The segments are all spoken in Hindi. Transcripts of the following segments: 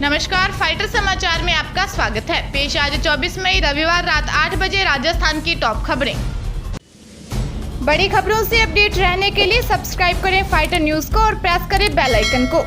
नमस्कार, फाइटर समाचार में आपका स्वागत है। पेश आज 24 मई रविवार रात 8 बजे राजस्थान की टॉप खबरें। बड़ी खबरों से अपडेट रहने के लिए सब्सक्राइब करें फाइटर न्यूज को और प्रेस करें बेल आइकन को।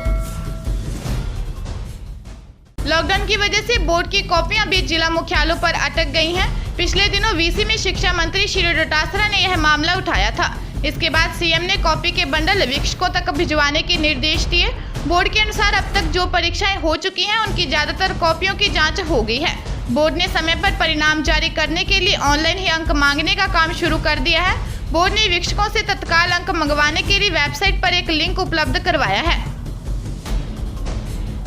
लॉकडाउन की वजह से बोर्ड की कॉपियां भी जिला मुख्यालयों पर अटक गई हैं। पिछले दिनों वीसी में शिक्षा मंत्री श्री डोटासरा ने यह मामला उठाया था। इसके बाद सीएम ने कॉपी के बंडल वीक्षकों तक भिजवाने के निर्देश दिए। बोर्ड के अनुसार अब तक जो परीक्षाएं हो चुकी हैं उनकी ज्यादातर कॉपियों की जांच हो गई है। बोर्ड ने समय पर परिणाम जारी करने के लिए ऑनलाइन ही अंक मांगने का काम शुरू कर दिया है। बोर्ड ने वीक्षकों से तत्काल अंक मंगवाने के लिए वेबसाइट पर एक लिंक उपलब्ध करवाया है।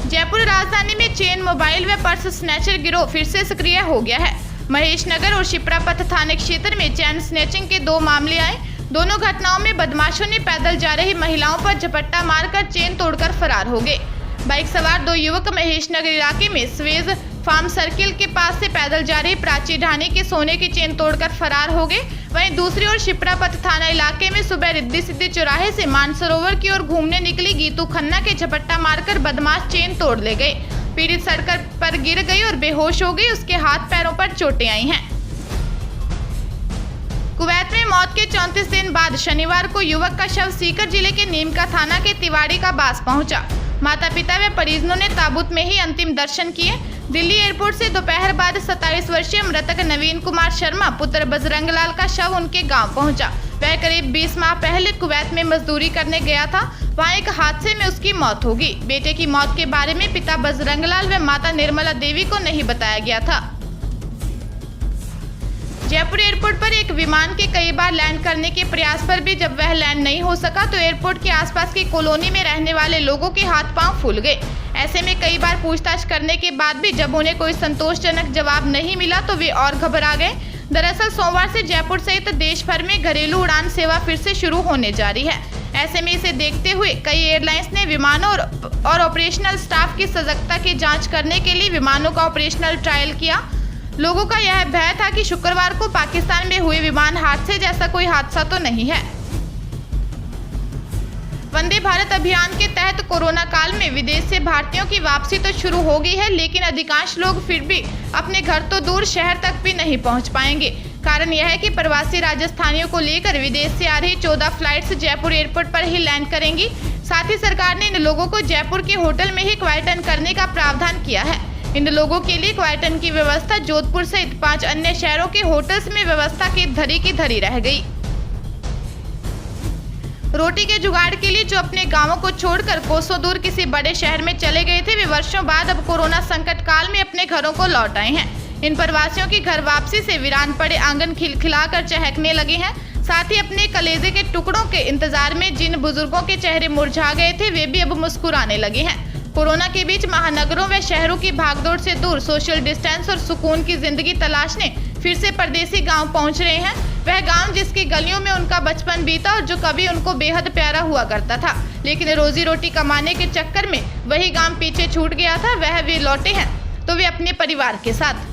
जयपुर राजधानी में चेन मोबाइल व पर्स स्नैचर गिरोह फिर से सक्रिय हो गया है। महेश नगर और शिप्रापथ थाने क्षेत्र में चेन स्नैचिंग के 2 मामले आए। दोनों घटनाओं में बदमाशों ने पैदल जा रही महिलाओं पर झपट्टा मारकर चेन तोड़कर फरार हो गए। बाइक सवार 2 युवक महेश नगर इलाके में स्वेज फार्म सर्किल के पास से पैदल जा रही प्राची ढाणी के सोने की चेन तोड़कर फरार हो गए। वहीं दूसरी ओर शिप्रापथ थाना इलाके में सुबह रिद्धि सिद्धि चौराहे से मानसरोवर की ओर घूमने निकली गीतू खन्ना के झपट्टा मारकर बदमाश चेन तोड़ ले गए। पीड़ित सड़क पर गिर गई और बेहोश हो गई। उसके हाथ पैरों पर चोटें आई हैं। कुवैत में मौत के 34 दिन बाद शनिवार को युवक का शव सीकर जिले के नीमका थाना के तिवाड़ी का बास पहुंचा। माता पिता व परिजनों ने ताबूत में ही अंतिम दर्शन किए। दिल्ली एयरपोर्ट से दोपहर बाद 27 वर्षीय मृतक नवीन कुमार शर्मा पुत्र बजरंग लाल का शव उनके गांव पहुंचा। वह करीब 20 माह पहले कुवैत में मजदूरी करने गया था। वहां एक हादसे में उसकी मौत हो गई। बेटे की मौत के बारे में पिता बजरंग लाल व माता निर्मला देवी को नहीं बताया गया था। जयपुर एयरपोर्ट पर एक विमान के कई बार लैंड करने के प्रयास पर भी जब वह लैंड नहीं हो सका तो एयरपोर्ट के आसपास की कॉलोनी में रहने वाले लोगों के हाथ पांव फूल गए। ऐसे में कई बार पूछताछ करने के बाद भी जब उन्हें कोई संतोषजनक जवाब नहीं मिला तो वे और घबरा गए। दरअसल सोमवार से जयपुर सहित देश भर में घरेलू उड़ान सेवा फिर से शुरू होने जा रही है। ऐसे में इसे देखते हुए कई एयरलाइंस ने विमानों और ऑपरेशनल स्टाफ की सजगता की जाँच करने के लिए विमानों का ऑपरेशनल ट्रायल किया। लोगों का यह भय था कि शुक्रवार को पाकिस्तान में हुए विमान हादसे जैसा कोई हादसा तो नहीं है। वंदे भारत अभियान के तहत कोरोना काल में विदेश से भारतीयों की वापसी तो शुरू हो गई है, लेकिन अधिकांश लोग फिर भी अपने घर तो दूर शहर तक भी नहीं पहुंच पाएंगे। कारण यह है कि प्रवासी राजस्थानियों को लेकर विदेश से आ रही 14 फ्लाइट्स जयपुर एयरपोर्ट पर ही लैंड करेंगी। साथ ही सरकार ने इन लोगों को जयपुर के होटल में ही क्वारंटाइन करने का प्रावधान किया है। इन लोगों के लिए क्वारंटाइन की व्यवस्था जोधपुर सहित 5 अन्य शहरों के होटल्स में व्यवस्था की धरी रह गई। रोटी के जुगाड़ के लिए जो अपने गांवों को छोड़कर कोसों दूर किसी बड़े शहर में चले गए थे, वे वर्षों बाद अब कोरोना संकट काल में अपने घरों को लौट आए हैं। इन प्रवासियों की घर वापसी से वीरान पड़े आंगन खिलखिलाकर चहकने लगे हैं। साथ ही अपने कलेजे के टुकड़ों के इंतजार में जिन बुजुर्गों के चेहरे मुरझा गए थे, वे भी अब मुस्कुराने लगे हैं। कोरोना के बीच महानगरों व शहरों की भागदौड़ से दूर सोशल डिस्टेंस और सुकून की जिंदगी तलाशने फिर से परदेसी गांव पहुंच रहे हैं। वह गांव जिसकी गलियों में उनका बचपन बीता और जो कभी उनको बेहद प्यारा हुआ करता था, लेकिन रोजी रोटी कमाने के चक्कर में वही गांव पीछे छूट गया था। वह वे लौटे हैं तो वे अपने परिवार के साथ।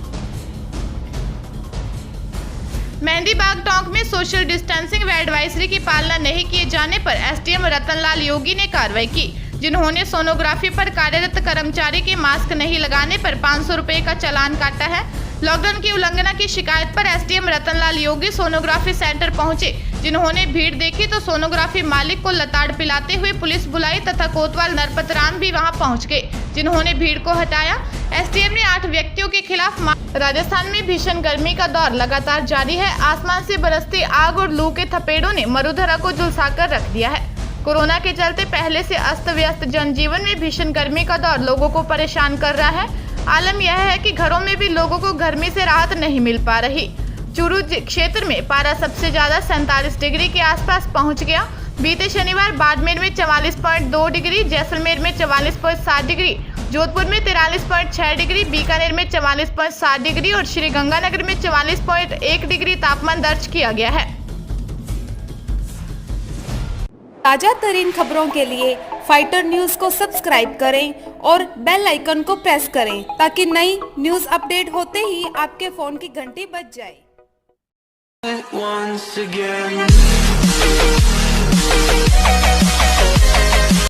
मेहंदीबाग टोंक में सोशल डिस्टेंसिंग व एडवाइजरी की पालना नहीं किए जाने पर एसडीएम रतनलाल योगी ने कार्रवाई की। जिन्होंने सोनोग्राफी पर कार्यरत कर्मचारी के मास्क नहीं लगाने पर 500 रुपए का चालान काटा है। लॉकडाउन की उल्लंघना की शिकायत पर एसडीएम रतनलाल योगी सोनोग्राफी सेंटर पहुंचे। जिन्होंने भीड़ देखी तो सोनोग्राफी मालिक को लताड़ पिलाते हुए पुलिस बुलाई तथा कोतवाल नरपत राम भी वहां पहुंच गए, जिन्होंने भीड़ को हटाया। एसडीएम ने 8 व्यक्तियों के खिलाफ। राजस्थान में भीषण गर्मी का दौर लगातार जारी है। आसमान से बरसती आग और लू के थपेड़ों ने मरुधरा को झुलसाकर रख दिया है। कोरोना के चलते पहले से अस्त व्यस्त जनजीवन में भीषण गर्मी का दौर लोगों को परेशान कर रहा है। आलम यह है कि घरों में भी लोगों को गर्मी से राहत नहीं मिल पा रही। चूरू क्षेत्र में पारा सबसे ज्यादा 47 डिग्री के आसपास पहुंच गया। बीते शनिवार बाड़मेर में 44.2 डिग्री, जैसलमेर में 44.7 डिग्री, जोधपुर में 43.6 डिग्री, बीकानेर में 44.7 डिग्री और श्रीगंगानगर में 44.1 डिग्री तापमान दर्ज किया गया है। ताजा तरीन खबरों के लिए फाइटर न्यूज को सब्सक्राइब करें और बेल आइकन को प्रेस करें ताकि नई न्यूज अपडेट होते ही आपके फोन की घंटी बज जाए।